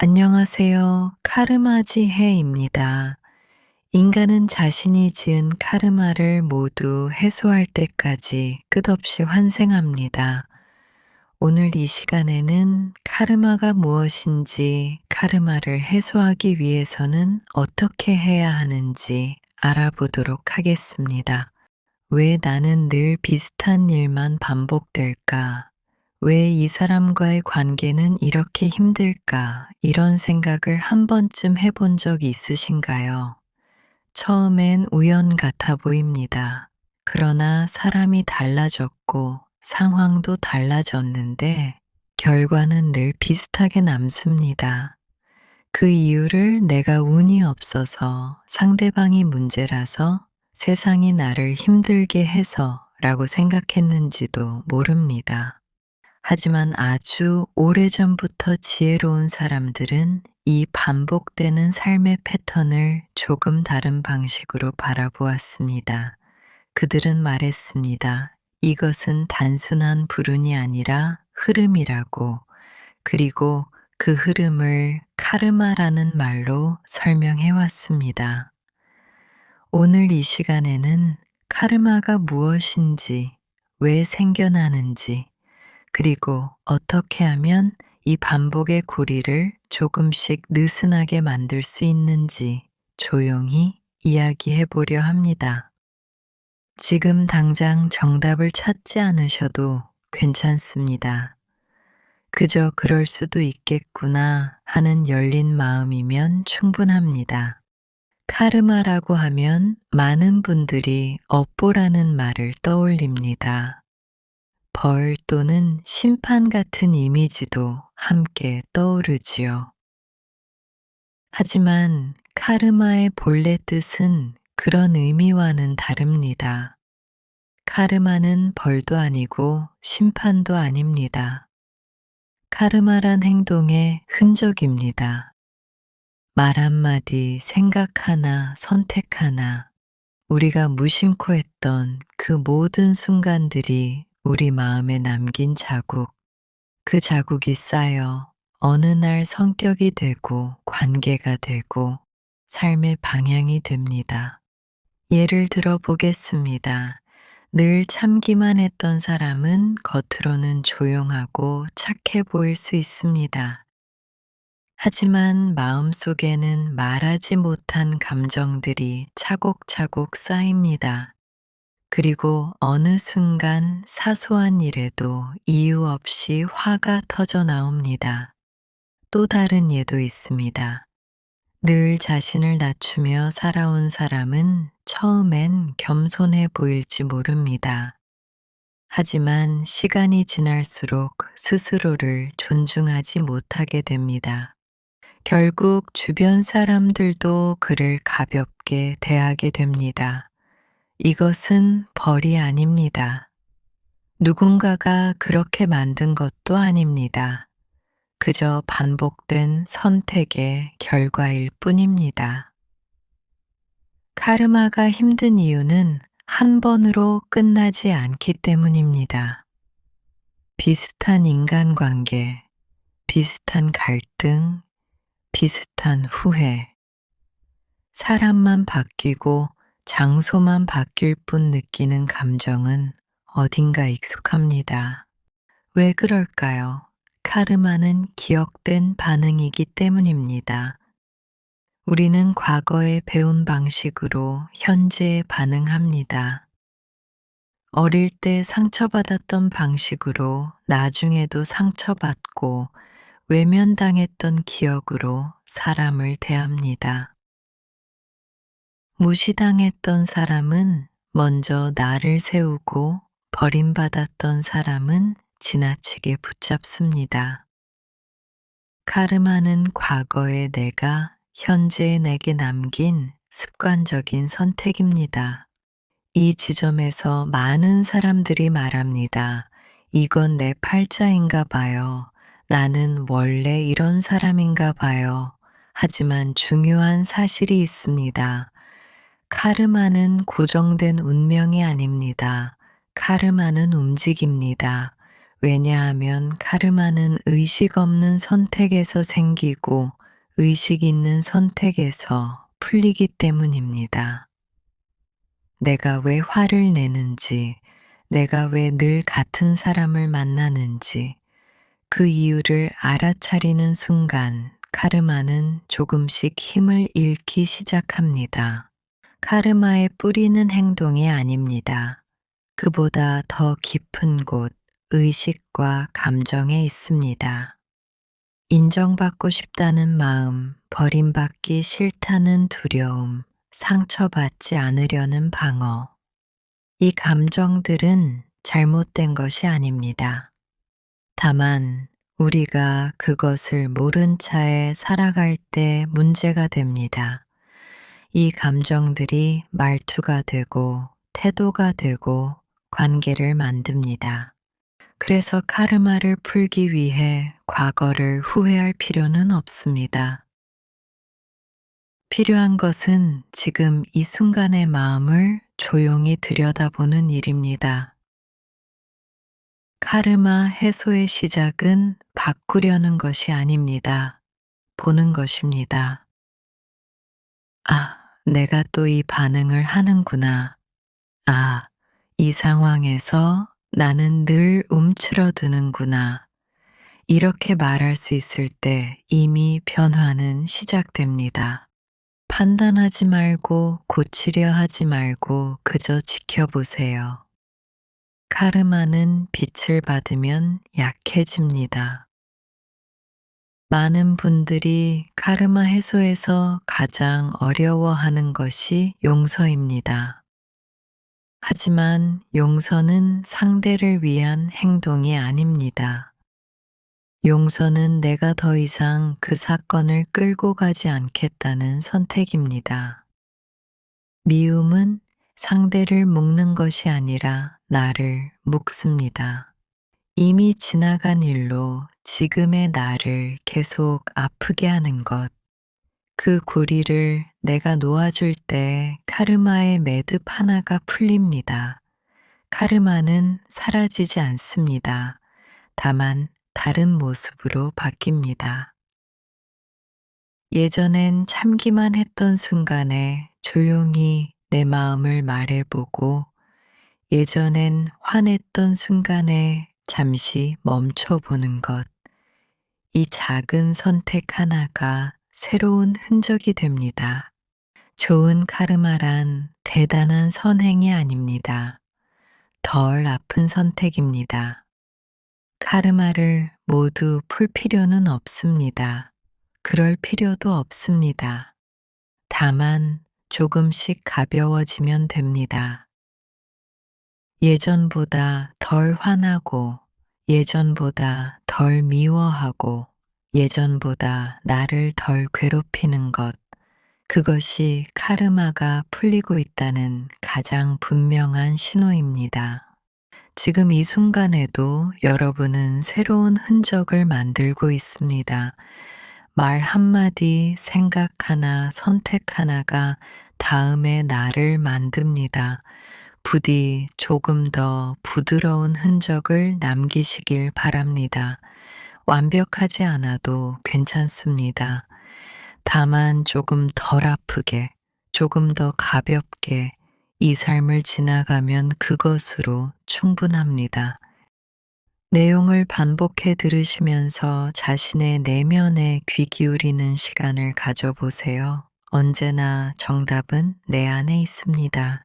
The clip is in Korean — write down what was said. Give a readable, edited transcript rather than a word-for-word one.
안녕하세요. 카르마지해입니다. 인간은 자신이 지은 카르마를 모두 해소할 때까지 끝없이 환생합니다. 오늘 이 시간에는 카르마가 무엇인지, 카르마를 해소하기 위해서는 어떻게 해야 하는지 알아보도록 하겠습니다. 왜 나는 늘 비슷한 일만 반복될까? 왜 이 사람과의 관계는 이렇게 힘들까? 이런 생각을 한 번쯤 해본 적 있으신가요? 처음엔 우연 같아 보입니다. 그러나 사람이 달라졌고 상황도 달라졌는데 결과는 늘 비슷하게 남습니다. 그 이유를 내가 운이 없어서 상대방이 문제라서 세상이 나를 힘들게 해서 라고 생각했는지도 모릅니다. 하지만 아주 오래전부터 지혜로운 사람들은 이 반복되는 삶의 패턴을 조금 다른 방식으로 바라보았습니다. 그들은 말했습니다. 이것은 단순한 불운이 아니라 흐름이라고, 그리고 그 흐름을 카르마라는 말로 설명해 왔습니다. 오늘 이 시간에는 카르마가 무엇인지, 왜 생겨나는지, 그리고 어떻게 하면 이 반복의 고리를 조금씩 느슨하게 만들 수 있는지 조용히 이야기해 보려 합니다. 지금 당장 정답을 찾지 않으셔도 괜찮습니다. 그저 그럴 수도 있겠구나 하는 열린 마음이면 충분합니다. 카르마라고 하면 많은 분들이 업보라는 말을 떠올립니다. 벌 또는 심판 같은 이미지도 함께 떠오르지요. 하지만 카르마의 본래 뜻은 그런 의미와는 다릅니다. 카르마는 벌도 아니고 심판도 아닙니다. 카르마란 행동의 흔적입니다. 말 한마디, 생각 하나, 선택 하나, 우리가 무심코 했던 그 모든 순간들이 우리 마음에 남긴 자국, 그 자국이 쌓여 어느 날 성격이 되고 관계가 되고 삶의 방향이 됩니다. 예를 들어 보겠습니다. 늘 참기만 했던 사람은 겉으로는 조용하고 착해 보일 수 있습니다. 하지만 마음속에는 말하지 못한 감정들이 차곡차곡 쌓입니다. 그리고 어느 순간 사소한 일에도 이유 없이 화가 터져 나옵니다. 또 다른 예도 있습니다. 늘 자신을 낮추며 살아온 사람은 처음엔 겸손해 보일지 모릅니다. 하지만 시간이 지날수록 스스로를 존중하지 못하게 됩니다. 결국 주변 사람들도 그를 가볍게 대하게 됩니다. 이것은 벌이 아닙니다. 누군가가 그렇게 만든 것도 아닙니다. 그저 반복된 선택의 결과일 뿐입니다. 카르마가 힘든 이유는 한 번으로 끝나지 않기 때문입니다. 비슷한 인간관계, 비슷한 갈등, 비슷한 후회. 사람만 바뀌고 장소만 바뀔 뿐 느끼는 감정은 어딘가 익숙합니다. 왜 그럴까요? 카르마는 기억된 반응이기 때문입니다. 우리는 과거에 배운 방식으로 현재에 반응합니다. 어릴 때 상처받았던 방식으로 나중에도 상처받고 외면당했던 기억으로 사람을 대합니다. 무시당했던 사람은 먼저 나를 세우고 버림받았던 사람은 지나치게 붙잡습니다. 카르마는 과거의 내가 현재의 내게 남긴 습관적인 선택입니다. 이 지점에서 많은 사람들이 말합니다. 이건 내 팔자인가 봐요. 나는 원래 이런 사람인가 봐요. 하지만 중요한 사실이 있습니다. 카르마는 고정된 운명이 아닙니다. 카르마는 움직입니다. 왜냐하면 카르마는 의식 없는 선택에서 생기고 의식 있는 선택에서 풀리기 때문입니다. 내가 왜 화를 내는지, 내가 왜 늘 같은 사람을 만나는지, 그 이유를 알아차리는 순간 카르마는 조금씩 힘을 잃기 시작합니다. 카르마의 뿌리는 행동이 아닙니다. 그보다 더 깊은 곳, 의식과 감정에 있습니다. 인정받고 싶다는 마음, 버림받기 싫다는 두려움, 상처받지 않으려는 방어. 이 감정들은 잘못된 것이 아닙니다. 다만 우리가 그것을 모른 차에 살아갈 때 문제가 됩니다. 이 감정들이 말투가 되고 태도가 되고 관계를 만듭니다. 그래서 카르마를 풀기 위해 과거를 후회할 필요는 없습니다. 필요한 것은 지금 이 순간의 마음을 조용히 들여다보는 일입니다. 카르마 해소의 시작은 바꾸려는 것이 아닙니다. 보는 것입니다. 아, 내가 또 이 반응을 하는구나. 아, 이 상황에서 나는 늘 움츠러드는구나. 이렇게 말할 수 있을 때 이미 변화는 시작됩니다. 판단하지 말고 고치려 하지 말고 그저 지켜보세요. 카르마는 빛을 받으면 약해집니다. 많은 분들이 카르마 해소에서 가장 어려워하는 것이 용서입니다. 하지만 용서는 상대를 위한 행동이 아닙니다. 용서는 내가 더 이상 그 사건을 끌고 가지 않겠다는 선택입니다. 미움은 상대를 묶는 것이 아니라 나를 묶습니다. 이미 지나간 일로 지금의 나를 계속 아프게 하는 것, 그 고리를 내가 놓아줄 때 카르마의 매듭 하나가 풀립니다. 카르마는 사라지지 않습니다. 다만 다른 모습으로 바뀝니다. 예전엔 참기만 했던 순간에 조용히 내 마음을 말해보고 예전엔 화냈던 순간에 잠시 멈춰보는 것. 이 작은 선택 하나가 새로운 흔적이 됩니다. 좋은 카르마란 대단한 선행이 아닙니다. 덜 아픈 선택입니다. 카르마를 모두 풀 필요는 없습니다. 그럴 필요도 없습니다. 다만 조금씩 가벼워지면 됩니다. 예전보다 덜 화나고, 예전보다 덜 미워하고, 예전보다 나를 덜 괴롭히는 것, 그것이 카르마가 풀리고 있다는 가장 분명한 신호입니다. 지금 이 순간에도 여러분은 새로운 흔적을 만들고 있습니다. 말 한마디, 생각 하나, 선택 하나가 다음의 나를 만듭니다. 부디 조금 더 부드러운 흔적을 남기시길 바랍니다. 완벽하지 않아도 괜찮습니다. 다만 조금 덜 아프게, 조금 더 가볍게 이 삶을 지나가면 그것으로 충분합니다. 내용을 반복해 들으시면서 자신의 내면에 귀 기울이는 시간을 가져보세요. 언제나 정답은 내 안에 있습니다.